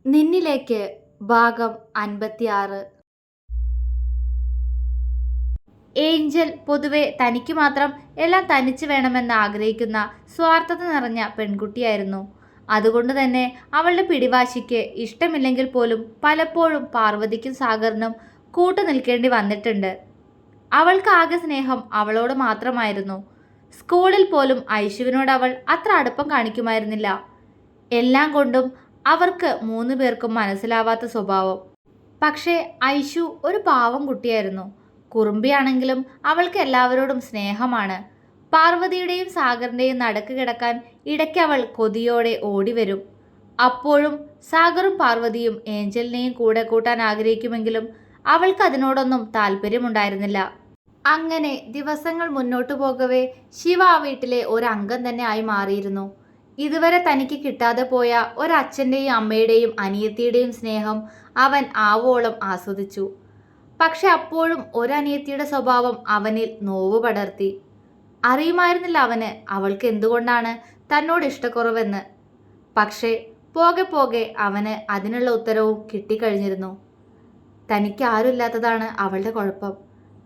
നിന്നിലേക്ക് ഭാഗം 56. ഏഞ്ചൽ പൊതുവെ തനിക്ക് മാത്രം എല്ലാം തനിച്ച് വേണമെന്ന് ആഗ്രഹിക്കുന്ന സ്വാർത്ഥത നിറഞ്ഞ പെൺകുട്ടിയായിരുന്നു. അതുകൊണ്ട് തന്നെ അവളുടെ പിടിവാശിക്ക് ഇഷ്ടമില്ലെങ്കിൽ പോലും പലപ്പോഴും പാർവതിക്കും സാഗറിനും കൂട്ടുനിൽക്കേണ്ടി വന്നിട്ടുണ്ട്. അവൾക്ക് ആകെ സ്നേഹം അവളോട് മാത്രമായിരുന്നു. സ്കൂളിൽ പോലും ഐശുവിനോട് അവൾ അത്ര അടുപ്പം കാണിക്കുമായിരുന്നില്ല. എല്ലാം കൊണ്ടും അവർക്ക് 3 പേർക്കും മനസ്സിലാവാത്ത സ്വഭാവം. പക്ഷേ ഐശു ഒരു പാവം കുട്ടിയായിരുന്നു. കുറുമ്പിയാണെങ്കിലും അവൾക്ക് എല്ലാവരോടും സ്നേഹമാണ്. പാർവതിയുടെയും സാഗറിൻ്റെയും നടുക്ക് കിടക്കാൻ ഇടയ്ക്ക് അവൾ കൊതിയോടെ ഓടിവരും. അപ്പോഴും സാഗറും പാർവതിയും ഏഞ്ചലിനെയും കൂടെ കൂട്ടാൻ ആഗ്രഹിക്കുമെങ്കിലും അവൾക്ക് അതിനോടൊന്നും താല്പര്യമുണ്ടായിരുന്നില്ല. അങ്ങനെ ദിവസങ്ങൾ മുന്നോട്ടു പോകവേ ശിവ ആ വീട്ടിലെ ഒരു അംഗം തന്നെ ആയി മാറിയിരുന്നു. ഇതുവരെ തനിക്ക് കിട്ടാതെ പോയ ഒരച്ഛൻ്റെയും അമ്മയുടെയും അനിയത്തിയുടെയും സ്നേഹം അവൻ ആവോളം ആസ്വദിച്ചു. പക്ഷെ അപ്പോഴും ഒരനിയത്തിയുടെ സ്വഭാവം അവനിൽ നോവ് പടർത്തി. അറിയുമായിരുന്നില്ല അവന് അവൾക്ക് എന്തുകൊണ്ടാണ് തന്നോട് ഇഷ്ടക്കുറവെന്ന്. പക്ഷേ പോകെ പോകെ അവന് അതിനുള്ള ഉത്തരവും കിട്ടിക്കഴിഞ്ഞിരുന്നു. തനിക്ക് ആരുമില്ലാത്തതാണ് അവളുടെ കുഴപ്പം.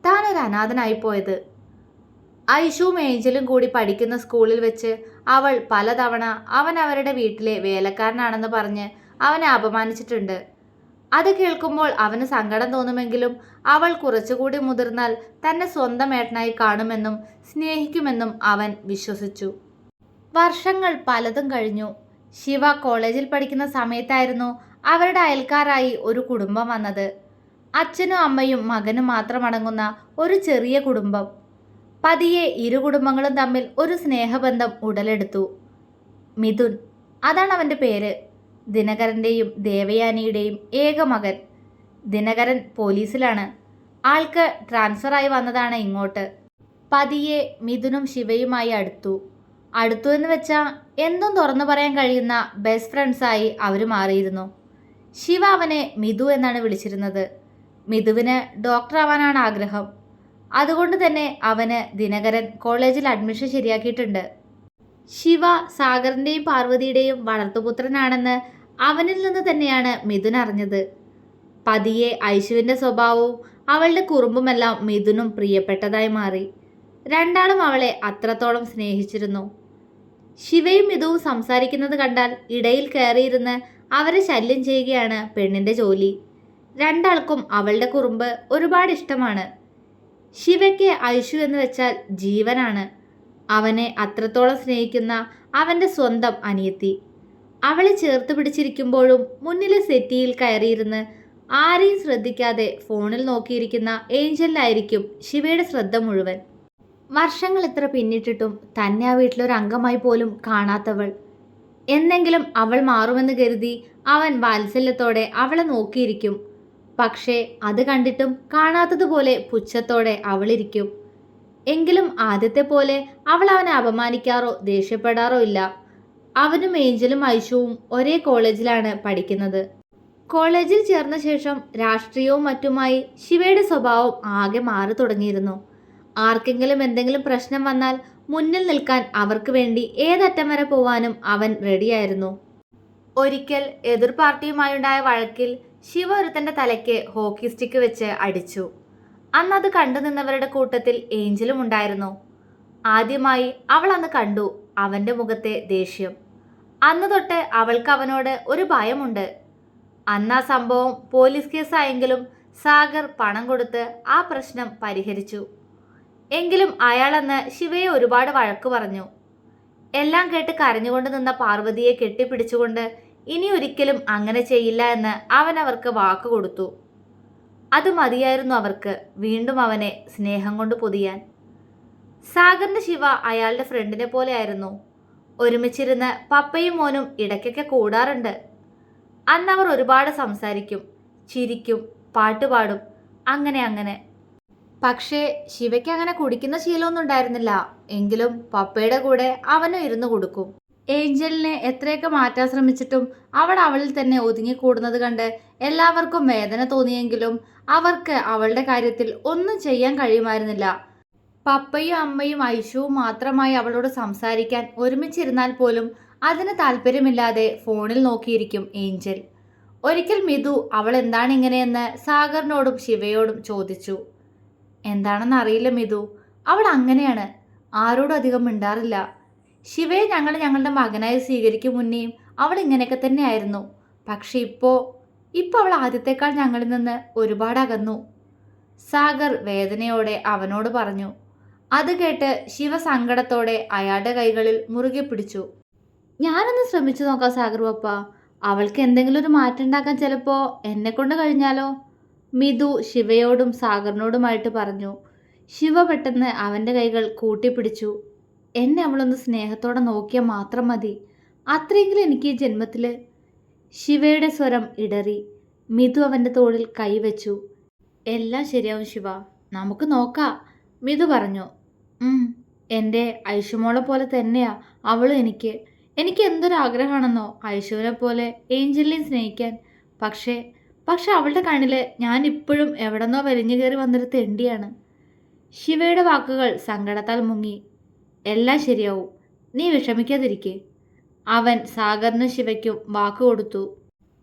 താനൊരു അനാഥനായിപ്പോയത്. ഐഷുവും ഏഞ്ചലും കൂടി പഠിക്കുന്ന സ്കൂളിൽ വെച്ച് അവൾ പലതവണ അവൻ അവരുടെ വീട്ടിലെ വേലക്കാരനാണെന്ന് പറഞ്ഞ് അവനെ അപമാനിച്ചിട്ടുണ്ട്. അത് കേൾക്കുമ്പോൾ അവന് സങ്കടം തോന്നുമെങ്കിലും അവൾ കുറച്ചുകൂടി മുതിർന്നാൽ തന്നെ സ്വന്തം ഏട്ടനായി കാണുമെന്നും സ്നേഹിക്കുമെന്നും അവൻ വിശ്വസിച്ചു. വർഷങ്ങൾ പലതും കഴിഞ്ഞു. ശിവ കോളേജിൽ പഠിക്കുന്ന സമയത്തായിരുന്നു അവരുടെ അയൽക്കാരായി ഒരു കുടുംബം വന്നത്. അച്ഛനും അമ്മയും മകനും മാത്രമടങ്ങുന്ന ഒരു ചെറിയ കുടുംബം. പതിയെ ഇരു കുടുംബങ്ങളും തമ്മിൽ ഒരു സ്നേഹബന്ധം ഉടലെടുത്തു. മിഥുൻ, അതാണ് അവൻ്റെ പേര്. ദിനകരൻ്റെയും ദേവയാനിയുടെയും ഏക മകൻ. ദിനകരൻ പോലീസിലാണ്. ആൾക്ക് ട്രാൻസ്ഫറായി വന്നതാണ് ഇങ്ങോട്ട്. പതിയെ മിഥുനും ശിവയുമായി അടുത്തു എന്ന് വെച്ചാൽ എന്തും തുറന്നു പറയാൻ കഴിയുന്ന ബെസ്റ്റ് ഫ്രണ്ട്സായി അവർ മാറിയിരുന്നു. ശിവ അവനെ മിഥു എന്നാണ് വിളിച്ചിരുന്നത്. മിഥുവിന് ഡോക്ടർ ആവാനാണ് ആഗ്രഹം. അതുകൊണ്ട് തന്നെ അവന് ദിനകരൻ കോളേജിൽ അഡ്മിഷൻ ശരിയാക്കിയിട്ടുണ്ട്. ശിവ സാഗറിൻ്റെയും പാർവതിയുടെയും വളർത്തുപുത്രനാണെന്ന് അവനിൽ നിന്ന് തന്നെയാണ് മിഥുൻ അറിഞ്ഞത്. പതിയെ ഐശുവിൻ്റെ സ്വഭാവവും അവളുടെ കുറുമ്പുമെല്ലാം മിഥുനും പ്രിയപ്പെട്ടതായി മാറി. രണ്ടാളും അവളെ അത്രത്തോളം സ്നേഹിച്ചിരുന്നു. ശിവയും മിഥുവും സംസാരിക്കുന്നത് കണ്ടാൽ ഇടയിൽ കയറിയിരുന്ന് അവരെ ശല്യം ചെയ്യുകയാണ് പെണ്ണിൻ്റെ ജോലി. രണ്ടാൾക്കും അവളുടെ കുറുമ്പ് ഒരുപാട് ഇഷ്ടമാണ്. ശിവയ്ക്ക് ഐഷു എന്ന് വെച്ചാൽ ജീവനാണ്. അവനെ അത്രത്തോളം സ്നേഹിക്കുന്ന അവൻ്റെ സ്വന്തം അനിയത്തി. അവളെ ചേർത്ത് പിടിച്ചിരിക്കുമ്പോഴും മുന്നിലെ സെറ്റിയിൽ കയറിയിരുന്ന് ആരെയും ശ്രദ്ധിക്കാതെ ഫോണിൽ നോക്കിയിരിക്കുന്ന ഏഞ്ചലിലായിരിക്കും ശിവയുടെ ശ്രദ്ധ മുഴുവൻ. വർഷങ്ങൾ ഇത്ര പിന്നിട്ടിട്ടും തന്നെ ആ വീട്ടിലൊരു അംഗമായി പോലും കാണാത്തവൾ. എന്നെങ്കിലും അവൾ മാറുമെന്ന് കരുതി അവൻ വാത്സല്യത്തോടെ അവളെ നോക്കിയിരിക്കും. പക്ഷേ അത് കണ്ടിട്ടും കാണാത്തതുപോലെ പുച്ഛത്തോടെ അവളിരിക്കും. എങ്കിലും ആദ്യത്തെ പോലെ അവൾ അവനെ അപമാനിക്കാറോ ദേഷ്യപ്പെടാറോ ഇല്ല. അവനും ഏഞ്ചലും ഐഷുവും ഒരേ കോളേജിലാണ് പഠിക്കുന്നത്. കോളേജിൽ ചേർന്ന ശേഷം രാഷ്ട്രീയവും മറ്റുമായി ശിവയുടെ സ്വഭാവം ആകെ മാറി തുടങ്ങിയിരുന്നു. ആർക്കെങ്കിലും എന്തെങ്കിലും പ്രശ്നം വന്നാൽ മുന്നിൽ നിൽക്കാൻ അവർക്ക് വേണ്ടി ഏതറ്റം വരെ പോവാനും അവൻ റെഡിയായിരുന്നു. ഒരിക്കൽ എതിർ പാർട്ടിയുമായുണ്ടായ വഴക്കിൽ ശിവ ഒരുത്തൻ്റെ തലയ്ക്ക് ഹോക്കി സ്റ്റിക്ക് വെച്ച് അടിച്ചു. അന്നത് കണ്ടു നിന്നവരുടെ കൂട്ടത്തിൽ ഏഞ്ചലും ഉണ്ടായിരുന്നു. ആദ്യമായി അവൾ അന്ന് കണ്ടു അവൻ്റെ മുഖത്തെ ദേഷ്യം. അന്ന് തൊട്ട് അവൾക്ക് അവനോട് ഒരു ഭയമുണ്ട്. അന്ന് ആ സംഭവം പോലീസ് കേസായെങ്കിലും സാഗർ പണം കൊടുത്ത് ആ പ്രശ്നം പരിഹരിച്ചു. എങ്കിലും അയാളന്ന് ശിവയെ ഒരുപാട് വഴക്ക് പറഞ്ഞു. എല്ലാം കേട്ട് കരഞ്ഞുകൊണ്ട് നിന്ന പാർവതിയെ കെട്ടിപ്പിടിച്ചുകൊണ്ട് ഇനി ഒരിക്കലും അങ്ങനെ ചെയ്യില്ല എന്ന് അവൻ അവർക്ക് വാക്ക് കൊടുത്തു. അത് മതിയായിരുന്നു അവർക്ക് വീണ്ടും അവനെ സ്നേഹം കൊണ്ട് പൊതിയാൻ. സാഗറിൻ്റെ ശിവ അയാളുടെ ഫ്രണ്ടിനെ പോലെ ആയിരുന്നു. ഒരുമിച്ചിരുന്ന് പപ്പയും മോനും ഇടയ്ക്കൊക്കെ കൂടാറുണ്ട്. അന്ന് അവർ ഒരുപാട് സംസാരിക്കും, ചിരിക്കും, പാട്ടുപാടും, അങ്ങനെ. പക്ഷേ ശിവയ്ക്ക് അങ്ങനെ കുടിക്കുന്ന ശീലമൊന്നും ഉണ്ടായിരുന്നില്ല. എങ്കിലും പപ്പയുടെ കൂടെ അവനും ഇരുന്ന് കൊടുക്കും. ഏഞ്ചലിനെ എത്രയൊക്കെ മാറ്റാൻ ശ്രമിച്ചിട്ടും അവളിൽ തന്നെ ഒതുങ്ങിക്കൂടുന്നത് കണ്ട് എല്ലാവർക്കും വേദന തോന്നിയെങ്കിലും അവർക്ക് അവളുടെ കാര്യത്തിൽ ഒന്നും ചെയ്യാൻ കഴിയുമായിരുന്നില്ല. പപ്പയും അമ്മയും ഐഷുവും മാത്രമായി അവളോട് സംസാരിക്കാൻ ഒരുമിച്ചിരുന്നാൽ പോലും അതിന് താല്പര്യമില്ലാതെ ഫോണിൽ നോക്കിയിരിക്കും ഏഞ്ചൽ. ഒരിക്കൽ മിതു അവൾ എന്താണ് ഇങ്ങനെയെന്ന് സാഗറിനോടും ശിവയോടും ചോദിച്ചു. എന്താണെന്ന് അറിയില്ല മിതു, അവൾ അങ്ങനെയാണ്, ആരോടും അധികം മിണ്ടാറില്ല. ശിവയെ ഞങ്ങൾ ഞങ്ങളുടെ മകനായി സ്വീകരിക്കും മുന്നേയും അവൾ ഇങ്ങനെയൊക്കെ തന്നെയായിരുന്നു. പക്ഷെ ഇപ്പോൾ അവൾ ആദ്യത്തേക്കാൾ ഞങ്ങളിൽ നിന്ന് ഒരുപാട് അകന്നു. സാഗർ വേദനയോടെ അവനോട് പറഞ്ഞു. അത് കേട്ട് ശിവ സങ്കടത്തോടെ അയാളുടെ കൈകളിൽ മുറുകെ പിടിച്ചു. ഞാനൊന്ന് ശ്രമിച്ചു നോക്കാം സാഗർ പപ്പ, അവൾക്ക് എന്തെങ്കിലും ഒരു മാറ്റം ഉണ്ടാക്കാൻ ചിലപ്പോൾ എന്നെ കൊണ്ട് കഴിഞ്ഞാലോ? മിതു ശിവയോടും സാഗറിനോടുമായിട്ട് പറഞ്ഞു. ശിവ പെട്ടെന്ന് അവൻ്റെ കൈകൾ കൂട്ടിപ്പിടിച്ചു. എന്നെ അവളൊന്ന് സ്നേഹത്തോടെ നോക്കിയാൽ മാത്രം മതി, അത്രയെങ്കിലും എനിക്ക് ഈ ജന്മത്തിൽ. ശിവയുടെ സ്വരം ഇടറി. മിതു അവൻ്റെ തോളിൽ കൈവച്ചു. എല്ലാം ശരിയാവും ശിവ, നമുക്ക് നോക്കാം, മിതു പറഞ്ഞു. എൻ്റെ ഐഷുമോളെ പോലെ തന്നെയാ അവളും എനിക്ക് എന്തൊരാഗ്രഹമാണെന്നോ ഐഷുവിനെ പോലെ ഏഞ്ചലിനെയും സ്നേഹിക്കാൻ. പക്ഷേ അവളുടെ കണ്ണിൽ ഞാൻ ഇപ്പോഴും എവിടെന്നോ വലിഞ്ഞു കയറി വന്നൊരു തെണ്ടിയാണ്. ശിവയുടെ വാക്കുകൾ സങ്കടത്താൽ മുങ്ങി. എല്ലാം ശരിയാവും, നീ വിഷമിക്കാതിരിക്കെ. അവൻ സാഗറിനും ശിവയ്ക്കും വാക്ക് കൊടുത്തു.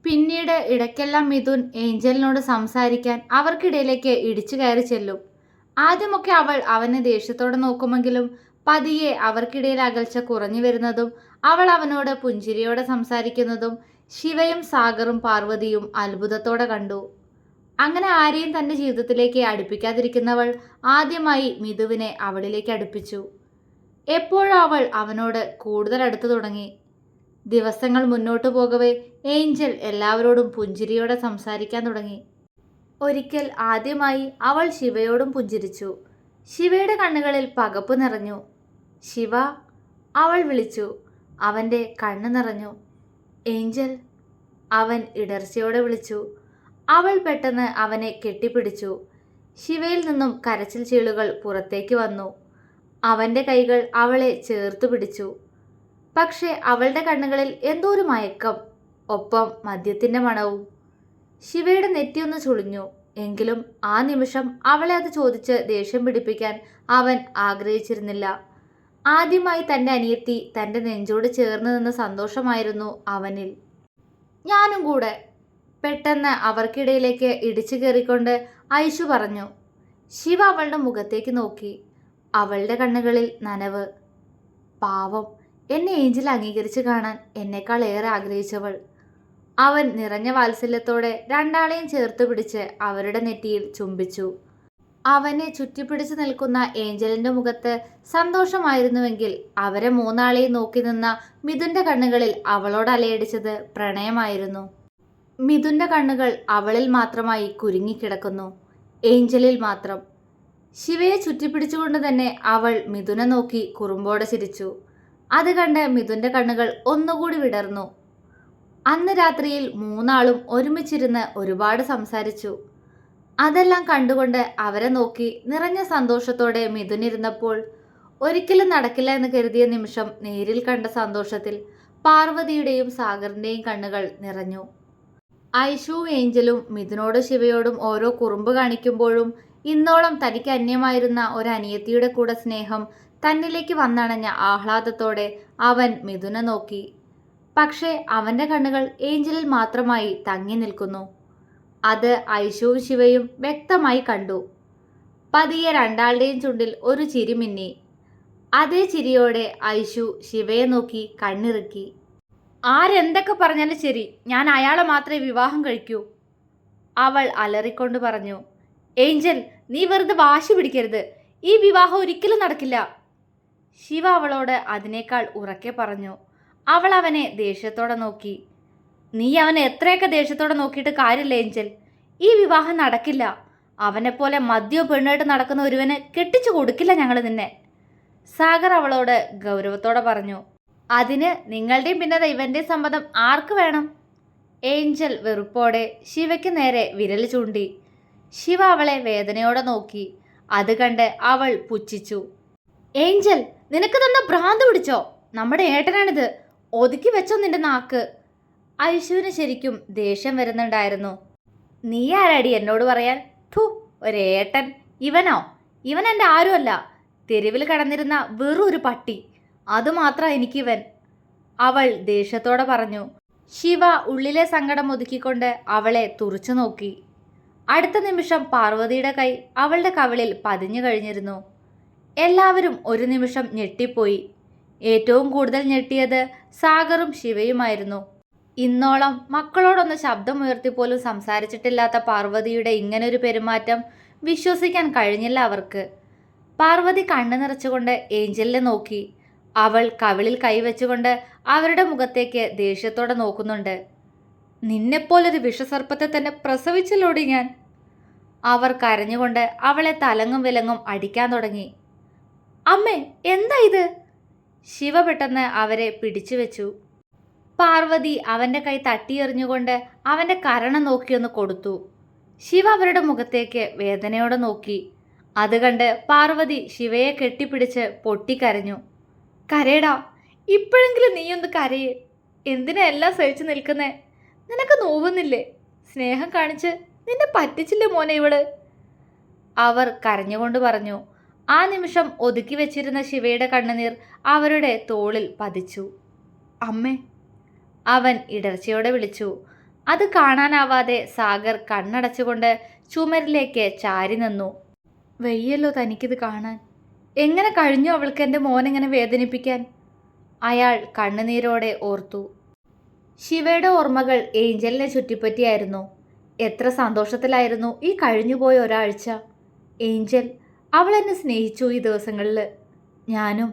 പിന്നീട് ഇടയ്ക്കെല്ലാം മിഥുൻ ഏഞ്ചലിനോട് സംസാരിക്കാൻ അവർക്കിടയിലേക്ക് ഇടിച്ചു കയറി ചെല്ലും. ആദ്യമൊക്കെ അവൾ അവനെ ദേഷ്യത്തോടെ നോക്കുമെങ്കിലും പതിയെ അവർക്കിടയിൽ അകൽച്ച കുറഞ്ഞു വരുന്നതും അവൾ അവനോട് പുഞ്ചിരിയോടെ സംസാരിക്കുന്നതും ശിവയും സാഗറും പാർവതിയും അത്ഭുതത്തോടെ കണ്ടു. അങ്ങനെ ആരെയും തൻ്റെ ജീവിതത്തിലേക്ക് അടുപ്പിക്കാതിരിക്കുന്നവൾ ആദ്യമായി മിഥുവിനെ അവളിലേക്ക് അടുപ്പിച്ചു. എപ്പോഴും അവൾ അവനോട് കൂടുതൽ അടുത്തു തുടങ്ങി. ദിവസങ്ങൾ മുന്നോട്ടു പോകവേ ഏഞ്ചൽ എല്ലാവരോടും പുഞ്ചിരിയോടെ സംസാരിക്കാൻ തുടങ്ങി. ഒരിക്കൽ ആദ്യമായി അവൾ ശിവയോടും പുഞ്ചിരിച്ചു. ശിവയുടെ കണ്ണുകളിൽ പകപ്പ് നിറഞ്ഞു. ശിവ, അവൾ വിളിച്ചു. അവൻ്റെ കണ്ണ് നിറഞ്ഞു. ഏഞ്ചൽ, അവൻ ഇടർച്ചയോടെ വിളിച്ചു. അവൾ പെട്ടെന്ന് അവനെ കെട്ടിപ്പിടിച്ചു. ശിവയിൽ നിന്നും കരച്ചിൽ ചീളുകൾ പുറത്തേക്ക് വന്നു. അവൻ്റെ കൈകൾ അവളെ ചേർത്തു പിടിച്ചു. പക്ഷേ അവളുടെ കണ്ണുകളിൽ എന്തോ ഒരു മയക്കം, ഒപ്പം മദ്യത്തിൻ്റെ മണവും. ശിവയുടെ നെറ്റിയൊന്ന് ചുളിഞ്ഞു. എങ്കിലും ആ നിമിഷം അവളെ അത് ചോദിച്ച് ദേഷ്യം പിടിപ്പിക്കാൻ അവൻ ആഗ്രഹിച്ചിരുന്നില്ല. ആദ്യമായി തൻ്റെ അനിയത്തി തൻ്റെ നെഞ്ചോട് ചേർന്ന് നിന്ന സന്തോഷമായിരുന്നു അവനിൽ. ഞാനും കൂടെ, പെട്ടെന്ന് അവർക്കിടയിലേക്ക് ഇടിച്ചു കയറിക്കൊണ്ട് ഐഷു പറഞ്ഞു. ശിവ അവളുടെ മുഖത്തേക്ക് നോക്കി. അവളുടെ കണ്ണുകളിൽ നനവ്. പാവം, എന്നെ ഏഞ്ചൽ അംഗീകരിച്ച് കാണാൻ എന്നേക്കാൾ ഏറെ ആഗ്രഹിച്ചവൾ. അവൻ നിറഞ്ഞ വാത്സല്യത്തോടെ രണ്ടാളെയും ചേർത്ത് പിടിച്ച് അവരുടെ നെറ്റിയിൽ ചുംബിച്ചു. അവനെ ചുറ്റിപ്പിടിച്ച് നിൽക്കുന്ന ഏഞ്ചലിൻ്റെ മുഖത്ത് സന്തോഷമായിരുന്നുവെങ്കിൽ അവരെ മൂന്നാളെയും നോക്കി നിന്ന മിഥുൻ്റെ കണ്ണുകളിൽ അവളോട് അലയടിച്ചത് പ്രണയമായിരുന്നു. മിഥുൻ്റെ കണ്ണുകൾ അവളിൽ മാത്രമായി കുരുങ്ങിക്കിടക്കുന്നു, ഏഞ്ചലിൽ മാത്രം. ശിവയെ ചുറ്റിപ്പിടിച്ചുകൊണ്ട് തന്നെ അവൾ മിഥുനെ നോക്കി കുറുമ്പോടെ ചിരിച്ചു. അത് കണ്ട് മിഥുൻ്റെ കണ്ണുകൾ ഒന്നുകൂടി വിടർന്നു. അന്ന് രാത്രിയിൽ മൂന്നാളും ഒരുമിച്ചിരുന്ന് ഒരുപാട് സംസാരിച്ചു. അതെല്ലാം കണ്ടുകൊണ്ട് അവരെ നോക്കി നിറഞ്ഞ സന്തോഷത്തോടെ മിഥുനിരുന്നപ്പോൾ ഒരിക്കലും നടക്കില്ല എന്ന് കരുതിയ നിമിഷം നേരിൽ കണ്ട സന്തോഷത്തിൽ പാർവതിയുടെയും സാഗറിൻ്റെയും കണ്ണുകൾ നിറഞ്ഞു. ഐഷുവും ഏഞ്ചലും മിഥുനോടും ശിവയോടും ഓരോ കുറുമ്പ് കാണിക്കുമ്പോഴും ഇന്നോളം തനിക്ക് അന്യമായിരുന്ന ഒരു അനിയത്തിയുടെ കൂടെ സ്നേഹം തന്നിലേക്ക് വന്നണഞ്ഞ ആഹ്ലാദത്തോടെ അവൻ മിഥുനെ നോക്കി. പക്ഷേ അവൻ്റെ കണ്ണുകൾ ഏഞ്ചലിൽ മാത്രമായി തങ്ങി നിൽക്കുന്നു. അത് ഐഷുവും ശിവയും വ്യക്തമായി കണ്ടു. പതിയെ രണ്ടാളുടെയും ചുണ്ടിൽ ഒരു ചിരി മിന്നി. അതേ ചിരിയോടെ ഐഷു ശിവയെ നോക്കി കണ്ണിറുക്കി. ആരെന്തൊക്കെ പറഞ്ഞാലും ശരി, ഞാൻ അയാളെ മാത്രമേ വിവാഹം കഴിക്കൂ, അവൾ അലറിക്കൊണ്ട് പറഞ്ഞു. ഏഞ്ചൽ, നീ വെറുതെ വാശി പിടിക്കരുത്, ഈ വിവാഹം ഒരിക്കലും നടക്കില്ല, ശിവ അവളോട് അതിനേക്കാൾ ഉറക്കെ പറഞ്ഞു. അവൾ അവനെ ദേഷ്യത്തോടെ നോക്കി. നീ അവനെ എത്രയൊക്കെ ദേഷ്യത്തോടെ നോക്കിയിട്ട് കാര്യമില്ല ഏഞ്ചൽ, ഈ വിവാഹം നടക്കില്ല. അവനെപ്പോലെ മദ്യോ പെണ്ണായിട്ട് നടക്കുന്ന ഒരുവന് കെട്ടിച്ചു കൊടുക്കില്ല ഞങ്ങൾ നിന്നെ, സാഗർ അവളോട് ഗൗരവത്തോടെ പറഞ്ഞു. അതിന് നിങ്ങളുടെയും പിന്നെ ഇവൻ്റെയും സമ്മതം ആർക്ക് വേണം? ഏഞ്ചൽ വെറുപ്പോടെ ശിവയ്ക്ക് നേരെ വിരൽ ചൂണ്ടി. ശിവ അവളെ വേദനയോടെ നോക്കി. അത് കണ്ട് അവൾ പുച്ഛിച്ചു. ഏഞ്ചൽ, നിനക്ക് തന്ന ഭ്രാന്ത് പിടിച്ചോ? നമ്മുടെ ഏട്ടനാണിത്, ഒതുക്കി വെച്ചോ നിന്റെ നാക്ക്. ഐഷുവിന് ശരിക്കും ദേഷ്യം വരുന്നുണ്ടായിരുന്നു. നീ ആരാടി എന്നോട് പറയാൻ? ഒരേട്ടൻ, ഇവനോ? ഇവൻ എൻ്റെ ആരുമല്ല, തെരുവിൽ കടന്നിരുന്ന വെറും ഒരു പട്ടി, അതുമാത്രം എനിക്കിവൻ, അവൾ ദേഷ്യത്തോടെ പറഞ്ഞു. ശിവ ഉള്ളിലെ സങ്കടം ഒതുക്കിക്കൊണ്ട് അവളെ തുറച്ചു നോക്കി. അടുത്ത നിമിഷം പാർവതിയുടെ കൈ അവളുടെ കവിളിൽ പതിഞ്ഞു കഴിഞ്ഞിരുന്നു. എല്ലാവരും ഒരു നിമിഷം ഞെട്ടിപ്പോയി. ഏറ്റവും കൂടുതൽ ഞെട്ടിയത് സാഗറും ശിവയുമായിരുന്നു. ഇന്നോളം മക്കളോടൊന്ന് ശബ്ദമുയർത്തിപ്പോലും സംസാരിച്ചിട്ടില്ലാത്ത പാർവതിയുടെ ഇങ്ങനൊരു പെരുമാറ്റം വിശ്വസിക്കാൻ കഴിഞ്ഞില്ല അവർക്ക്. പാർവതി കണ്ണു നിറച്ചുകൊണ്ട് ഏഞ്ചലിനെ നോക്കി. അവൾ കവിളിൽ കൈവച്ചുകൊണ്ട് അവരുടെ മുഖത്തേക്ക് ദേഷ്യത്തോടെ നോക്കുന്നുണ്ട്. നിന്നെപ്പോലൊരു വിഷസർപ്പത്തെ തന്നെ പ്രസവിച്ചല്ലോടി ഞാൻ. അവർ കരഞ്ഞുകൊണ്ട് അവളെ തലങ്ങും വിലങ്ങും അടിക്കാൻ തുടങ്ങി. അമ്മേ, എന്താ ഇത്? ശിവ പെട്ടെന്ന് അവരെ പിടിച്ചു വെച്ചു. പാർവതി അവൻ്റെ കൈ തട്ടിയെറിഞ്ഞുകൊണ്ട് അവൻ്റെ കരണം നോക്കിയൊന്ന് കൊടുത്തു. ശിവ അവരുടെ മുഖത്തേക്ക് വേദനയോടെ നോക്കി. അത് കണ്ട് പാർവതി ശിവയെ കെട്ടിപ്പിടിച്ച് പൊട്ടിക്കരഞ്ഞു. കരയടാ, ഇപ്പോഴെങ്കിലും നീയൊന്ന് കരയേ. എന്തിനാ എല്ലാം സഹിച്ചു നിൽക്കുന്നേ? നിനക്ക് നോവുന്നില്ലേ? സ്നേഹം കാണിച്ച് നിന്നെ പറ്റിച്ചില്ലേ മോനെ ഇവള്? അവർ കരഞ്ഞുകൊണ്ട് പറഞ്ഞു. ആ നിമിഷം ഒതുക്കി വെച്ചിരുന്ന ശിവയുടെ കണ്ണുനീർ അവരുടെ തോളിൽ പതിച്ചു. അമ്മേ, അവൻ ഇടർച്ചയോടെ വിളിച്ചു. അത് കാണാനാവാതെ സാഗർ കണ്ണടച്ചുകൊണ്ട് ചുമരിലേക്ക് ചാരി നിന്നു. വയ്യല്ലോ തനിക്കിത് കാണാൻ. എങ്ങനെ കഴിഞ്ഞു അവൾക്ക് എൻ്റെ മോനെങ്ങനെ വേദനിപ്പിക്കാൻ? അയാൾ കണ്ണുനീരോടെ ഓർത്തു. ശിവയുടെ ഓർമ്മകൾ ഏഞ്ചലിനെ ചുറ്റിപ്പറ്റിയായിരുന്നു. എത്ര സന്തോഷത്തിലായിരുന്നു ഈ കഴിഞ്ഞുപോയ ഒരാഴ്ച. ഏഞ്ചൽ, അവൾ എന്നെ സ്നേഹിച്ചു ഈ ദിവസങ്ങളിൽ, ഞാനും.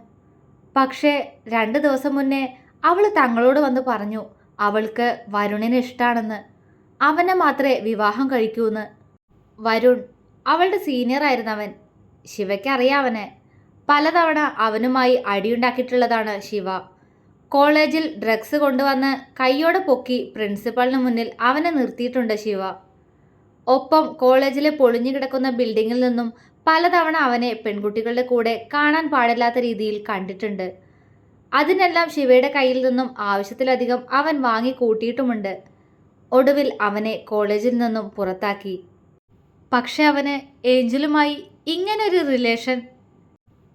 പക്ഷേ 2 ദിവസം മുന്നേ അവൾ തങ്ങളോട് വന്ന് പറഞ്ഞു അവൾക്ക് വരുണിനെ ഇഷ്ടമാണെന്ന്, അവനെ മാത്രമേ വിവാഹം കഴിക്കൂന്ന്. വരുൺ അവളുടെ സീനിയർ ആയിരുന്നവൻ. ശിവയ്ക്ക് അറിയാവനെ. പലതവണ അവനുമായി അടിയുണ്ടാക്കിയിട്ടുള്ളതാണ് ശിവ. കോളേജിൽ ഡ്രഗ്സ് കൊണ്ടുവന്ന് കൈയോടെ പൊക്കി പ്രിൻസിപ്പളിന് മുന്നിൽ അവനെ നിർത്തിയിട്ടുണ്ട് ശിവ. ഒപ്പം കോളേജിലെ പൊളിഞ്ഞു കിടക്കുന്ന ബിൽഡിങ്ങിൽ നിന്നും പലതവണ അവനെ പെൺകുട്ടികളുടെ കൂടെ കാണാൻ പാടില്ലാത്ത രീതിയിൽ കണ്ടിട്ടുണ്ട്. അതിനെല്ലാം ശിവയുടെ കയ്യിൽ നിന്നും ആവശ്യത്തിലധികം അവൻ വാങ്ങി കൂട്ടിയിട്ടുമുണ്ട്. ഒടുവിൽ അവനെ കോളേജിൽ നിന്നും പുറത്താക്കി. പക്ഷെ അവന് ഏഞ്ചലുമായി ഇങ്ങനൊരു റിലേഷൻ.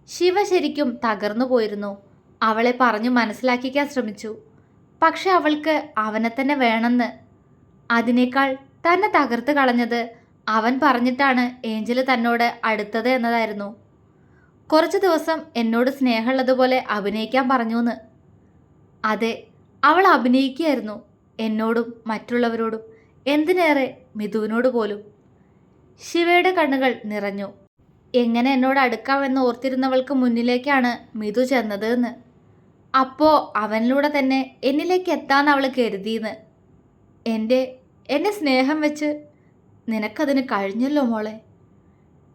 ശിവ ശരിക്കും തകർന്നു പോയിരുന്നു. അവളെ പറഞ്ഞു മനസ്സിലാക്കിക്കാൻ ശ്രമിച്ചു. പക്ഷെ അവൾക്ക് അവനെ തന്നെ വേണമെന്ന്. അതിനേക്കാൾ തന്നെ തകർത്ത് കളഞ്ഞത് അവൻ പറഞ്ഞിട്ടാണ് ഏഞ്ചല് തന്നോട് അടുത്തത് എന്നതായിരുന്നു. കുറച്ച് ദിവസം എന്നോട് സ്നേഹമുള്ളതുപോലെ അഭിനയിക്കാൻ പറഞ്ഞൂന്ന്. അതെ, അവൾ അഭിനയിക്കുകയായിരുന്നു. എന്നോടും മറ്റുള്ളവരോടും, എന്തിനേറെ മിഥുവിനോട് പോലും. ശിവയുടെ കണ്ണുകൾ നിറഞ്ഞു. എങ്ങനെ എന്നോട് അടുക്കാമെന്ന് ഓർത്തിരുന്നവൾക്ക് മുന്നിലേക്കാണ് മിഥു ചെന്നത് എന്ന്. അപ്പോൾ അവനിലൂടെ തന്നെ എന്നിലേക്ക് എത്താൻ അവൾ കരുതിയെന്ന്. എന്നെ സ്നേഹം വെച്ച് നിനക്കതിന് കഴിഞ്ഞല്ലോ മോളെ.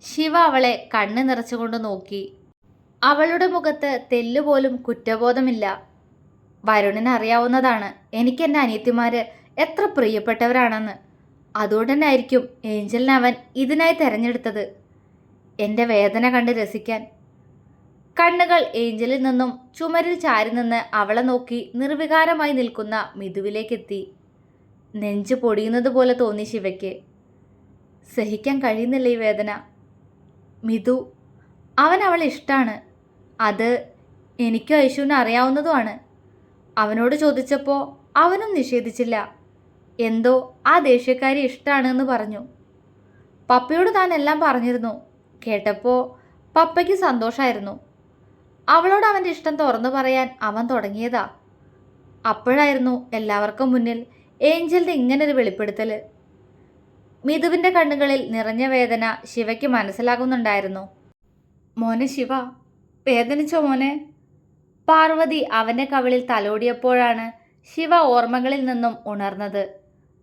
ശിവ അവളെ കണ്ണ് നിറച്ചുകൊണ്ട് നോക്കി. അവളുടെ മുഖത്ത് തെല്ലുപോലും കുറ്റബോധമില്ല. വരുണിന് അറിയാവുന്നതാണ് എനിക്കെൻ്റെ അനിയത്തിമാർ എത്ര പ്രിയപ്പെട്ടവരാണെന്ന്. അതുകൊണ്ട് തന്നെ ആയിരിക്കും ഏഞ്ചലിനെ അവൻ ഇതിനായി തിരഞ്ഞെടുത്തത്, എൻ്റെ വേദന കണ്ട് രസിക്കാൻ. കണ്ണുകൾ ഏഞ്ചലിൽ നിന്നും ചുമരിൽ ചാരി നിന്ന് അവളെ നോക്കി നിർവികാരമായി നിൽക്കുന്ന മിഥുവിലേക്കെത്തി. നെഞ്ച് പൊടിയുന്നത് പോലെ തോന്നി ശിവയ്ക്ക്. സഹിക്കാൻ കഴിയുന്നില്ല ഈ വേദന. മിഥു, അവൻ അവളെ ഇഷ്ടമാണ്. അത് എനിക്കും ഐശുവിനും അറിയാവുന്നതുമാണ്. അവനോട് ചോദിച്ചപ്പോൾ അവനും നിഷേധിച്ചില്ല. എന്തോ ആ ദേഷ്യക്കാരി ഇഷ്ടമാണ് എന്ന് പറഞ്ഞു. പപ്പയോട് താൻ എല്ലാം പറഞ്ഞിരുന്നു. കേട്ടപ്പോൾ പപ്പയ്ക്ക് സന്തോഷമായിരുന്നു. അവളോട് അവൻ്റെ ഇഷ്ടം തുറന്നു പറയാൻ അവൻ തുടങ്ങിയതാ. അപ്പോഴായിരുന്നു എല്ലാവർക്കും മുന്നിൽ ഏഞ്ചലിൻ്റെ ഇങ്ങനൊരു വെളിപ്പെടുത്തൽ. മിഥുവിൻ്റെ കണ്ണുകളിൽ നിറഞ്ഞ വേദന ശിവയ്ക്ക് മനസ്സിലാകുന്നുണ്ടായിരുന്നു. മോനെ ശിവ, വേദനിച്ചോ മോനെ? പാർവതി അവൻ്റെ കവിളിൽ തലോടിയപ്പോഴാണ് ശിവ ഓർമ്മകളിൽ നിന്നും ഉണർന്നത്.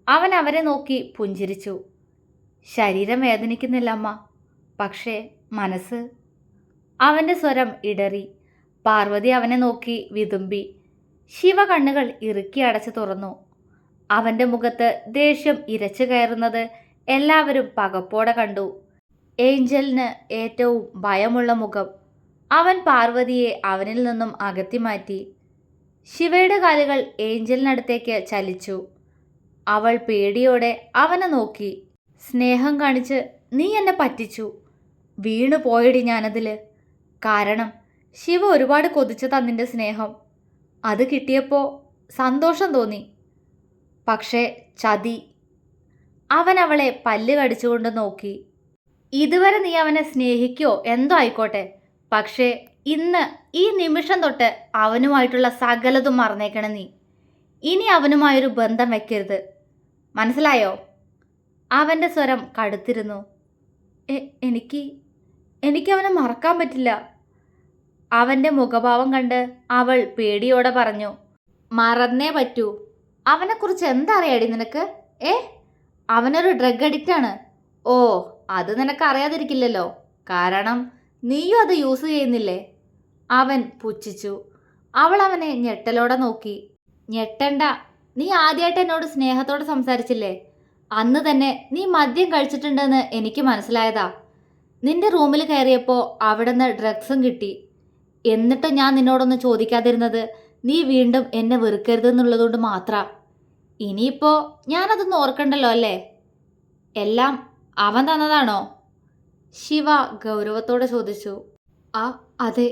അവൻ അവരെ നോക്കി പുഞ്ചിരിച്ചു. ശരീരം വേദനിക്കുന്നില്ല അമ്മ, പക്ഷേ മനസ്സ്. അവൻ്റെ സ്വരം ഇടറി. പാർവതി അവനെ നോക്കി വിതുമ്പി. ശിവ കണ്ണുകൾ ഇറുക്കി അടച്ചു തുറന്നു. അവൻ്റെ മുഖത്ത് ദേഷ്യം ഇരച്ചു കയറുന്നത് എല്ലാവരും പകപ്പോടെ കണ്ടു. ഏഞ്ചലിന് ഏറ്റവും ഭയമുള്ള മുഖം. അവൻ പാർവതിയെ അവനിൽ നിന്നും അകറ്റി മാറ്റി. ശിവയുടെ കാലുകൾ ഏഞ്ചലിനടുത്തേക്ക് ചലിച്ചു. അവൾ പേടിയോടെ അവനെ നോക്കി. സ്നേഹം കാണിച്ച് നീ എന്നെ പറ്റിച്ചു. വീണു പോയടി ഞാനതിൽ. കാരണം ശിവ ഒരുപാട് കൊതിച്ചു തന്നിൻ്റെ സ്നേഹം. അത് കിട്ടിയപ്പോൾ സന്തോഷം തോന്നി. പക്ഷേ ചതി. അവൻ അവളെ പല്ല് കടിച്ചുകൊണ്ട് നോക്കി. ഇതുവരെ നീ അവനെ സ്നേഹിക്കോ എന്തോ ആയിക്കോട്ടെ, പക്ഷേ ഇന്ന് ഈ നിമിഷം തൊട്ട് അവനുമായിട്ടുള്ള സകലതും മറന്നേക്കണം നീ. ഇനി അവനുമായൊരു ബന്ധം വെക്കരുത്, മനസ്സിലായോ? അവൻ്റെ സ്വരം കടുത്തിരുന്നു. എനിക്ക് അവനെ മറക്കാൻ പറ്റില്ല. അവൻ്റെ മുഖഭാവം കണ്ട് അവൾ പേടിയോടെ പറഞ്ഞു. മറന്നേ പറ്റൂ. അവനെക്കുറിച്ച് എന്തറിയാടി നിനക്ക്? അവനൊരു ഡ്രഗ് അഡിക്റ്റാണ്. ഓ, അത് നിനക്ക് അറിയാതിരിക്കില്ലല്ലോ, കാരണം നീയും അത് യൂസ് ചെയ്യുന്നില്ലേ? അവൻ പുച്ഛിച്ചു. അവൾ അവനെ ഞെട്ടലോടെ നോക്കി. ഞെട്ടണ്ട, നീ ആദ്യമായിട്ട് എന്നോട് സ്നേഹത്തോടെ സംസാരിച്ചില്ലേ? അന്ന് തന്നെ നീ മദ്യം കഴിച്ചിട്ടുണ്ടെന്ന് എനിക്ക് മനസ്സിലായതാ. നിന്റെ റൂമിൽ കയറിയപ്പോൾ അവിടുന്ന് ഡ്രഗ്സും കിട്ടി. എന്നിട്ട് ഞാൻ നിന്നോടൊന്ന് ചോദിക്കാതിരുന്നത് നീ വീണ്ടും എന്നെ വെറുക്കരുതെന്നുള്ളതുകൊണ്ട് മാത്രം. ഇനിയിപ്പോൾ ഞാനതൊന്നും ഓർക്കണ്ടല്ലോ അല്ലേ? എല്ലാം അവൻ തന്നതാണോ? ശിവ ഗൗരവത്തോടെ ചോദിച്ചു. അതെ,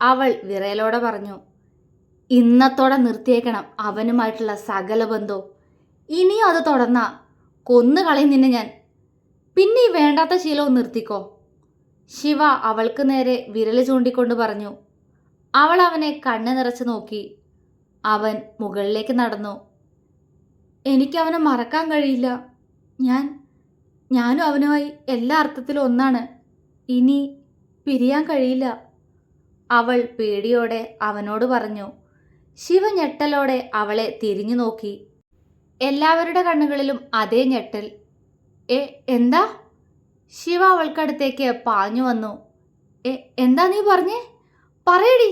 അവൾ വിറയലോടെ പറഞ്ഞു. ഇന്നത്തോടെ നിർത്തിയേക്കണം അവനുമായിട്ടുള്ള സകല ബന്ധവും. ഇനിയും അത് തുടർന്നാ കൊന്നുകളയും നിന്നെ ഞാൻ. പിന്നെ ഈ വേണ്ടാത്ത ശീലവും നിർത്തിക്കോ. ശിവ അവൾക്ക് നേരെ വിരൽ ചൂണ്ടിക്കൊണ്ട് പറഞ്ഞു. അവൾ അവനെ കണ്ണ് നിറച്ച് നോക്കി. അവൻ മുകളിലേക്ക് നടന്നു. എനിക്കവനെ മറക്കാൻ കഴിയില്ല. ഞാനും അവനുമായി എല്ലാ അർത്ഥത്തിലും ഒന്നാണ്. ഇനി പിരിയാൻ കഴിയില്ല, അവൾ പേടിയോടെ അവനോട് പറഞ്ഞു. ശിവ ഞെട്ടലോടെ അവളെ തിരിഞ്ഞു നോക്കി. എല്ലാവരുടെ കണ്ണുകളിലും അതേ ഞെട്ടൽ. എന്താ? ശിവ അവൾക്കടുത്തേക്ക് പാഞ്ഞു വന്നു. എന്താ നീ പറഞ്ഞേ? പറയടി,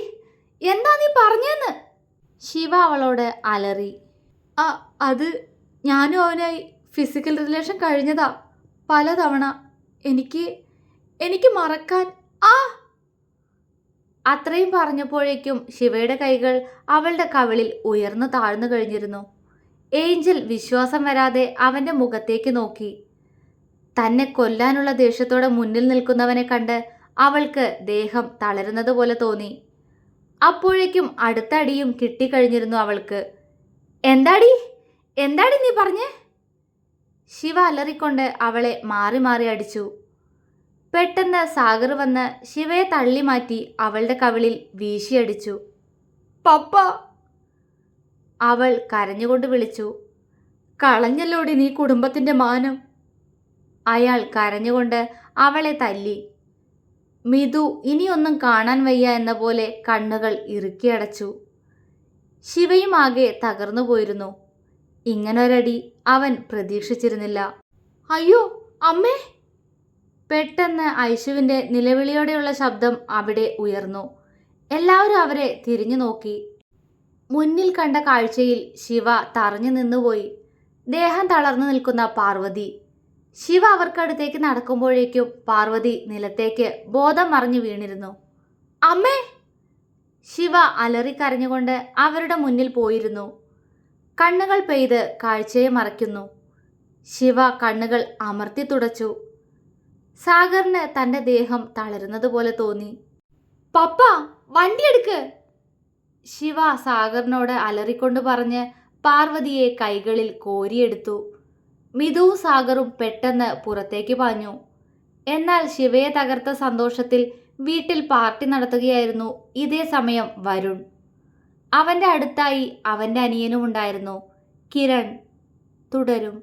എന്താ നീ പറഞ്ഞെന്ന്? ശിവ അവളോട് അലറി. അത് ഞാനും അവനായി ഫിസിക്കൽ റിലേഷൻ കഴിഞ്ഞതാ പലതവണ. എനിക്ക് മറക്കാൻ. അത്രയും പറഞ്ഞപ്പോഴേക്കും ശിവയുടെ കൈകൾ അവളുടെ കവിളിൽ ഉയർന്നു താഴ്ന്നു കഴിഞ്ഞിരുന്നു. ഏഞ്ചൽ വിശ്വാസം വരാതെ അവൻ്റെ മുഖത്തേക്ക് നോക്കി. തന്നെ കൊല്ലാനുള്ള ദേഷ്യത്തോടെ മുന്നിൽ നിൽക്കുന്നവനെ കണ്ട് അവൾക്ക് ദേഹം തളരുന്നത് പോലെ തോന്നി. അപ്പോഴേക്കും അടുത്ത അടിയും കിട്ടിക്കഴിഞ്ഞിരുന്നു അവൾക്ക്. എന്താടി നീ പറഞ്ഞേ? ശിവ അലറിക്കൊണ്ട് അവളെ മാറി മാറി അടിച്ചു. പെട്ടെന്ന് സാഗർ വന്ന് ശിവയെ തള്ളി മാറ്റി അവളുടെ കവിളിൽ വീശിയടിച്ചു. പപ്പ, അവൾ കരഞ്ഞുകൊണ്ട് വിളിച്ചു. കളഞ്ഞല്ലോടി നീ കുടുംബത്തിൻ്റെ മാനം. അയാൾ കരഞ്ഞുകൊണ്ട് അവളെ തല്ലി. മിതു ഇനിയൊന്നും കാണാൻ വയ്യ എന്ന പോലെ കണ്ണുകൾ ഇറുക്കിയടച്ചു. ശിവയും ആകെ തകർന്നു പോയിരുന്നു. ഇങ്ങനൊരടി അവൻ പ്രതീക്ഷിച്ചിരുന്നില്ല. അയ്യോ അമ്മേ! പെട്ടെന്ന് ഐശുവിൻ്റെ നിലവിളിയോടെയുള്ള ശബ്ദം അവിടെ ഉയർന്നു. എല്ലാവരും അവരെ തിരിഞ്ഞു നോക്കി. മുന്നിൽ കണ്ട കാഴ്ചയിൽ ശിവ തറഞ്ഞു നിന്നുപോയി. ദേഹം തളർന്നു നിൽക്കുന്ന പാർവതി. ശിവ അവർക്കടുത്തേക്ക് നടക്കുമ്പോഴേക്കും പാർവതി നിലത്തേക്ക് ബോധം മറിഞ്ഞു വീണിരുന്നു. അമ്മേ! ശിവ അലറിക്കരഞ്ഞുകൊണ്ട് അവരുടെ മുന്നിൽ പോയിരുന്നു. കണ്ണുകൾ പെയ്ത് കാഴ്ചയെ മറയ്ക്കുന്നു. ശിവ കണ്ണുകൾ അമർത്തി തുടച്ചു. സാഗറിന് തൻ്റെ ദേഹം തളരുന്നത് പോലെ തോന്നി. പപ്പ, വണ്ടിയെടുക്ക്! ശിവ സാഗറിനോട് അലറിക്കൊണ്ട് പറഞ്ഞ് പാർവതിയെ കൈകളിൽ കോരിയെടുത്തു. മിതുവും സാഗറും പെട്ടെന്ന് പുറത്തേക്ക് പാഞ്ഞു. എന്നാൽ ശിവയെ തകർത്ത സന്തോഷത്തിൽ വീട്ടിൽ പാർട്ടി നടത്തുകയായിരുന്നു ഇതേ സമയം വരുൺ. അവൻ്റെ അടുത്തായി അവൻ്റെ അനിയനും ഉണ്ടായിരുന്നു, കിരൺ. തുടരും.